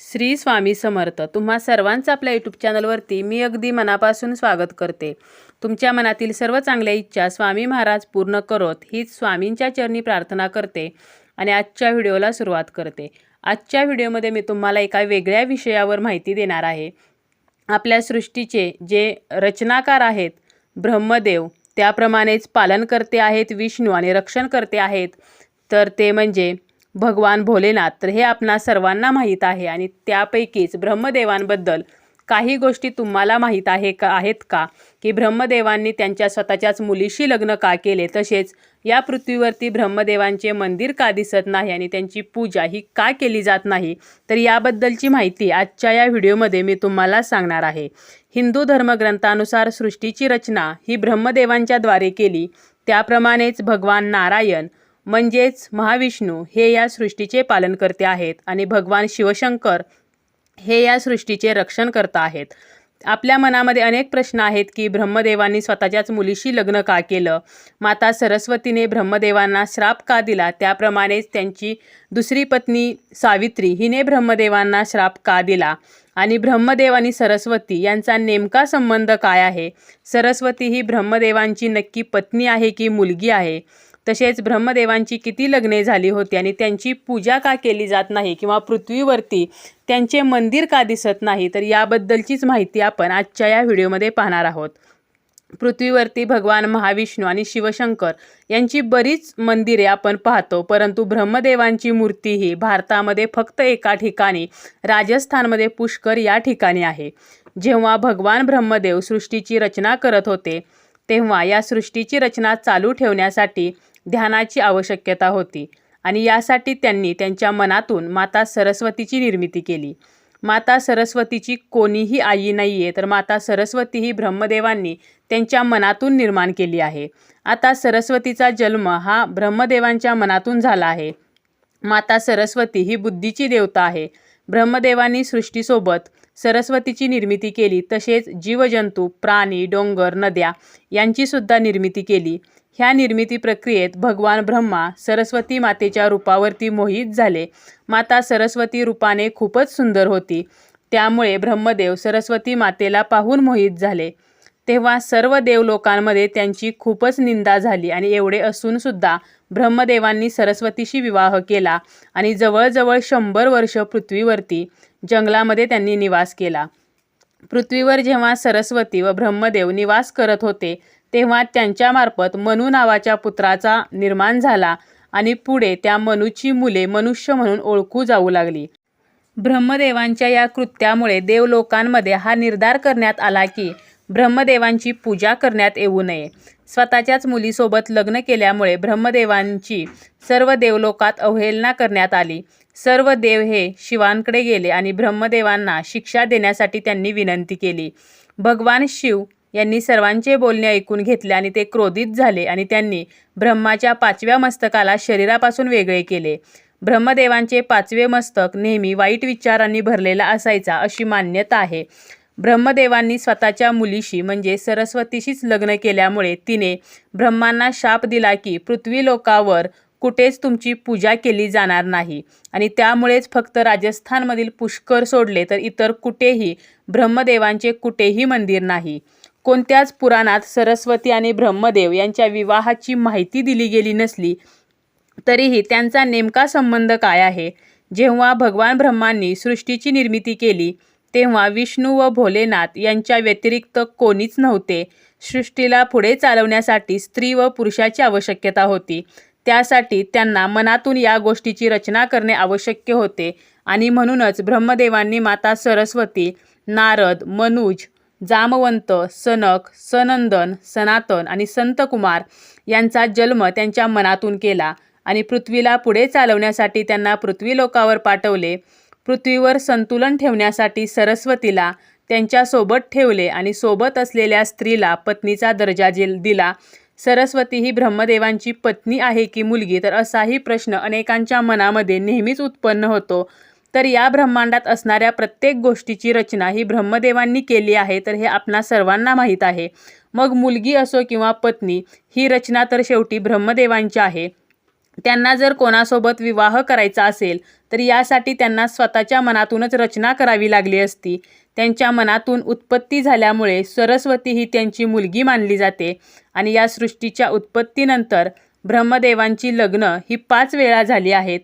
श्री स्वामी समर्थ. तुम्हा सर्वांचं आपल्या यूट्यूब चॅनलवरती मी अगदी मनापासून स्वागत करते. तुमच्या मनातील सर्व चांगल्या इच्छा स्वामी महाराज पूर्ण करोत हीच स्वामींच्या चरणी प्रार्थना करते आणि आजच्या व्हिडिओला सुरुवात करते. आजच्या व्हिडिओमध्ये मी तुम्हाला एका वेगळ्या विषयावर माहिती देणार आहे. आपल्या सृष्टीचे जे रचनाकार आहेत ब्रह्मदेव, त्याप्रमाणेच पालनकर्ते आहेत विष्णू आणि रक्षणकर्ते आहेत तर ते म्हणजे भगवान भोलेनाथ. तर हे आपणा सर्वांना माहीत आहे आणि त्यापैकीच ब्रह्मदेवांबद्दल काही गोष्टी तुम्हाला माहीत आहेत का की ब्रह्मदेवांनी त्यांच्या स्वतःच्याच मुलीशी लग्न का केले, तसेच या पृथ्वीवरती ब्रह्मदेवांचे मंदिर का दिसत नाही आणि त्यांची पूजा ही का केली जात नाही. तर याबद्दलची माहिती आजच्या या व्हिडिओमध्ये मी तुम्हाला सांगणार आहे. हिंदू धर्मग्रंथानुसार सृष्टीची रचना ही ब्रह्मदेवांच्या द्वारे केली. त्याप्रमाणेच भगवान नारायण म्हणजेच महाविष्णू हे या सृष्टीचे पालनकर्ते आहेत आणि भगवान शिवशंकर हे या सृष्टीचे रक्षणकर्ता आहेत. आपल्या मनामध्ये अनेक प्रश्न आहेत की ब्रह्मदेवांनी स्वतःच्याच मुलीशी लग्न का केलं, माता सरस्वतीने ब्रह्मदेवांना श्राप का दिला, त्याप्रमाणेच त्यांची दुसरी पत्नी सावित्री हिने ब्रह्मदेवांना श्राप का दिला आणि ब्रह्मदेव आणि सरस्वती यांचा नेमका संबंध काय आहे, सरस्वती ही ब्रह्मदेवांची नक्की पत्नी आहे की मुलगी आहे, तसेच ब्रह्मदेवांची किती लग्ने झाली होती आणि त्यांची पूजा का केली जात नाही किंवा पृथ्वीवरती त्यांचे मंदिर का दिसत नाही. तर याबद्दलचीच माहिती आपण आजच्या या व्हिडिओमध्ये पाहणार आहोत. पृथ्वीवरती भगवान महाविष्णू आणि शिवशंकर यांची बरीच मंदिरे आपण पाहतो, परंतु ब्रह्मदेवांची मूर्ती ही भारतामध्ये फक्त एका ठिकाणी राजस्थानमध्ये पुष्कर या ठिकाणी आहे. जेव्हा भगवान ब्रह्मदेव सृष्टीची रचना करत होते तेव्हा या सृष्टीची रचना चालू ठेवण्यासाठी ध्यानाची आवश्यकता होती आणि यासाठी त्यांनी त्यांच्या मनातून माता सरस्वतीची निर्मिती केली. माता सरस्वतीची कोणीही आई नाही आहे, तर माता सरस्वती ही ब्रह्मदेवांनी त्यांच्या मनातून निर्माण केली आहे. आता सरस्वतीचा जन्म हा ब्रह्मदेवांच्या मनातून झाला आहे. माता सरस्वती ही बुद्धीची देवता आहे. ब्रह्मदेवांनी सृष्टीसोबत सरस्वतीची निर्मिती केली, तसेच जीवजंतू, प्राणी, डोंगर, नद्या यांची सुद्धा निर्मिती केली. ह्या निर्मिती प्रक्रियेत भगवान ब्रह्मा सरस्वती मातेच्या रूपावरती मोहित झाले. माता सरस्वती रूपाने खूपच सुंदर होती, त्यामुळे ब्रह्मदेव सरस्वती मातेला पाहून मोहित झाले. तेव्हा सर्व देवलोकांमध्ये त्यांची खूपच निंदा झाली आणि एवढे असून सुद्धा ब्रह्मदेवांनी सरस्वतीशी विवाह केला आणि जवळजवळ 100 वर्ष पृथ्वीवरती जंगलामध्ये त्यांनी निवास केला. पृथ्वीवर जेव्हा सरस्वती व ब्रह्मदेव निवास करत होते तेव्हा त्यांच्यामार्फत मनू नावाच्या पुत्राचा निर्माण झाला आणि पुढे त्या मनूची मुले मनुष्य म्हणून ओळखू जाऊ लागली. ब्रह्मदेवांच्या या कृत्यामुळे देवलोकांमध्ये हा निर्धार करण्यात आला की ब्रह्मदेवांची पूजा करण्यात येऊ नये. स्वतःच्याच मुलीसोबत लग्न केल्यामुळे ब्रह्मदेवांची सर्व देवलोकात अवहेलना करण्यात आली. सर्व देव हे शिवांकडे गेले आणि ब्रह्मदेवांना शिक्षा देण्यासाठी त्यांनी विनंती केली. भगवान शिव यांनी सर्वांचे बोलणे ऐकून घेतले आणि ते क्रोधित झाले आणि त्यांनी ब्रह्माच्या 5व्या मस्तकाला शरीरापासून वेगळे केले. ब्रह्मदेवांचे 5वे मस्तक नेहमी वाईट विचारांनी भरलेला असायचा अशी मान्यता आहे. ब्रह्मदेवांनी स्वतःच्या मुलीशी म्हणजे सरस्वतीशीच लग्न केल्यामुळे तिने ब्रह्मांना शाप दिला की पृथ्वीलोकावर कुठेच तुमची पूजा केली जाणार नाही आणि त्यामुळेच फक्त राजस्थानमधील पुष्कर सोडले तर इतर कुठेही ब्रह्मदेवांचे कुठेही मंदिर नाही. कोणत्याच पुराणात सरस्वती आणि ब्रह्मदेव यांच्या विवाहाची माहिती दिली गेली नसली तरीही त्यांचा नेमका संबंध काय आहे. जेव्हा भगवान ब्रह्मांनी सृष्टीची निर्मिती केली तेव्हा विष्णू व भोलेनाथ यांच्या व्यतिरिक्त कोणीच नव्हते. सृष्टीला पुढे चालवण्यासाठी स्त्री व पुरुषाची आवश्यकता होती. त्यासाठी त्यांना मनातून या गोष्टीची रचना करणे आवश्यक होते आणि म्हणूनच ब्रह्मदेवांनी माता सरस्वती, नारद, मनुज, जामवंत, सनक, सनंदन, सनातन आणि संतकुमार यांचा जन्म त्यांच्या मनातून केला आणि पृथ्वीला पुढे चालवण्यासाठी त्यांना पृथ्वीलोकावर पाठवले. पृथ्वीवर संतुलन ठेवण्यासाठी सरस्वतीला त्यांच्यासोबत ठेवले आणि सोबत असलेल्या स्त्रीला पत्नीचा दर्जा दिला. सरस्वती ही ब्रह्मदेवांची पत्नी आहे की मुलगी, तर असाही प्रश्न अनेकांच्या मनामध्ये नेहमीच उत्पन्न होतो. तर या ब्रह्मांडात असणाऱ्या प्रत्येक गोष्टीची रचना ही ब्रह्मदेवांनी केली आहे, तर हे आपणा सर्वांना माहीत आहे. मग मुलगी असो किंवा पत्नी, ही रचना तर शेवटी ब्रह्मदेवांची आहे. त्यांना जर कोणासोबत विवाह करायचा असेल तर यासाठी त्यांना स्वतःच्या मनातूनच रचना करावी लागली असती. त्यांच्या मनातून उत्पत्ती झाल्यामुळे सरस्वती ही त्यांची मुलगी मानली जाते. आणि या सृष्टीच्या उत्पत्तीनंतर ब्रह्मदेवांची लग्न ही 5 वेळा झाली आहेत.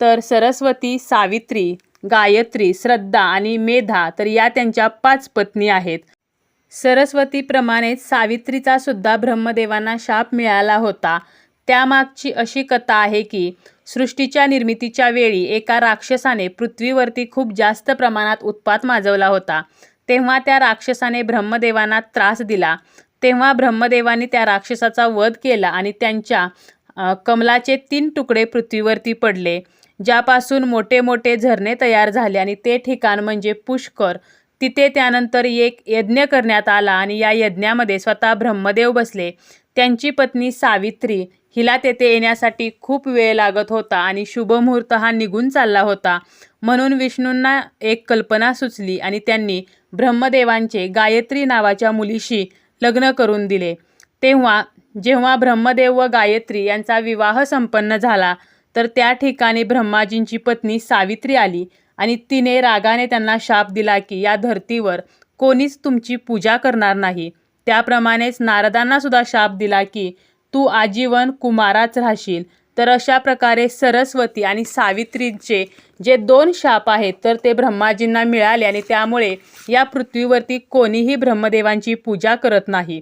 तर सरस्वती, सावित्री, गायत्री, श्रद्धा आणि मेधा तर या त्यांच्या 5 पत्नी आहेत. सरस्वतीप्रमाणेच सावित्रीचा सुद्धा ब्रह्मदेवांना शाप मिळाला होता. त्यामागची अशी कथा आहे की सृष्टीच्या निर्मितीच्या वेळी एका राक्षसाने पृथ्वीवरती खूप जास्त प्रमाणात उत्पात माजवला होता. तेव्हा त्या राक्षसाने ब्रह्मदेवांना त्रास दिला. तेव्हा ब्रह्मदेवांनी त्या राक्षसाचा वध केला आणि त्यांच्या कमलाचे 3 तुकडे पृथ्वीवरती पडले, ज्यापासून मोठे मोठे झरणे तयार झाले आणि ते ठिकाण म्हणजे पुष्कर. तिथे त्यानंतर एक यज्ञ करण्यात आला आणि या यज्ञामध्ये स्वतः ब्रह्मदेव बसले. त्यांची पत्नी सावित्री हिला तेथे येण्यासाठी खूप वेळ लागत होता आणि शुभमुहूर्त हा निघून चालला होता. म्हणून विष्णूंना एक कल्पना सुचली आणि त्यांनी ब्रह्मदेवांचे गायत्री नावाच्या मुलीशी लग्न करून दिले. जेव्हा ब्रह्मदेव व गायत्री यांचा विवाह संपन्न झाला तर त्या ठिकाणी ब्रह्माजींची पत्नी सावित्री आली आणि तिने रागाने त्यांना शाप दिला की या धर्तीवर कोणीच तुमची पूजा करणार नाही. त्याप्रमाणेच नारदांना सुद्धा शाप दिला की तू आजीवन कुमाराच राहशील. तर अशा प्रकारे सरस्वती आणि सावित्रीचे जे 2 शाप आहेत तर ते ब्रह्माजींना मिळाले आणि त्यामुळे या पृथ्वीवरती कोणीही ब्रह्मदेवांची पूजा करत नाही.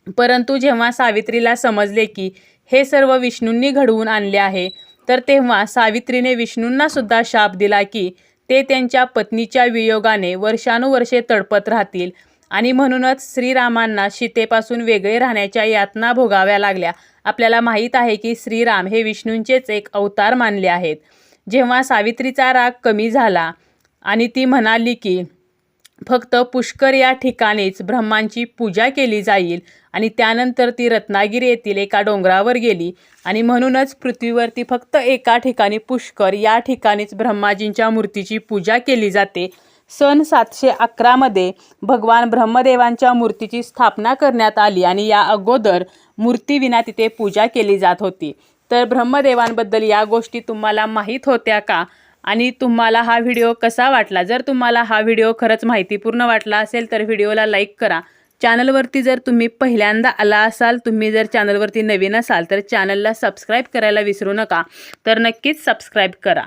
परंतु जेव्हा सावित्रीला समजले की हे सर्व विष्णूंनी घडवून आणले आहे तर तेव्हा सावित्रीने विष्णूंना सुद्धा शाप दिला की ते त्यांच्या पत्नीच्या वियोगाने वर्षानुवर्षे तडपत राहतील आणि म्हणूनच श्रीरामांना सीतेपासून वेगळे राहण्याच्या यातना भोगाव्या लागल्या. आपल्याला माहीत आहे की श्रीराम हे विष्णूंचेच एक अवतार मानले आहेत. जेव्हा सावित्रीचा राग कमी झाला आणि ती म्हणाली की फक्त पुष्कर या ठिकाणीच ब्रह्मांची पूजा केली जाईल आणि त्यानंतर ती रत्नागिरी येथील एका डोंगरावर गेली आणि म्हणूनच पृथ्वीवरती फक्त एका ठिकाणी पुष्कर या ठिकाणीच ब्रह्माजींच्या मूर्तीची पूजा केली जाते. सन 711 मध्ये भगवान ब्रह्मदेवांच्या मूर्तीची स्थापना करण्यात आली आणि या अगोदर मूर्तीविना तिथे पूजा केली जात होती. तर ब्रह्मदेवांबद्दल या गोष्टी तुम्हाला माहीत होत्या का? आणि तुम्हाला हा व्हिडिओ कसा वाटला? जर तुम्हाला हा व्हिडिओ खरंच माहितीपूर्ण वाटला असेल तर व्हिडिओला लाईक करा. चॅनलवरती जर तुम्ही पहिल्यांदा आला असाल, तुम्ही जर चॅनलवरती नवीन असाल तर चॅनलला सबस्क्राईब करायला विसरू नका. तर नक्कीच सबस्क्राईब करा.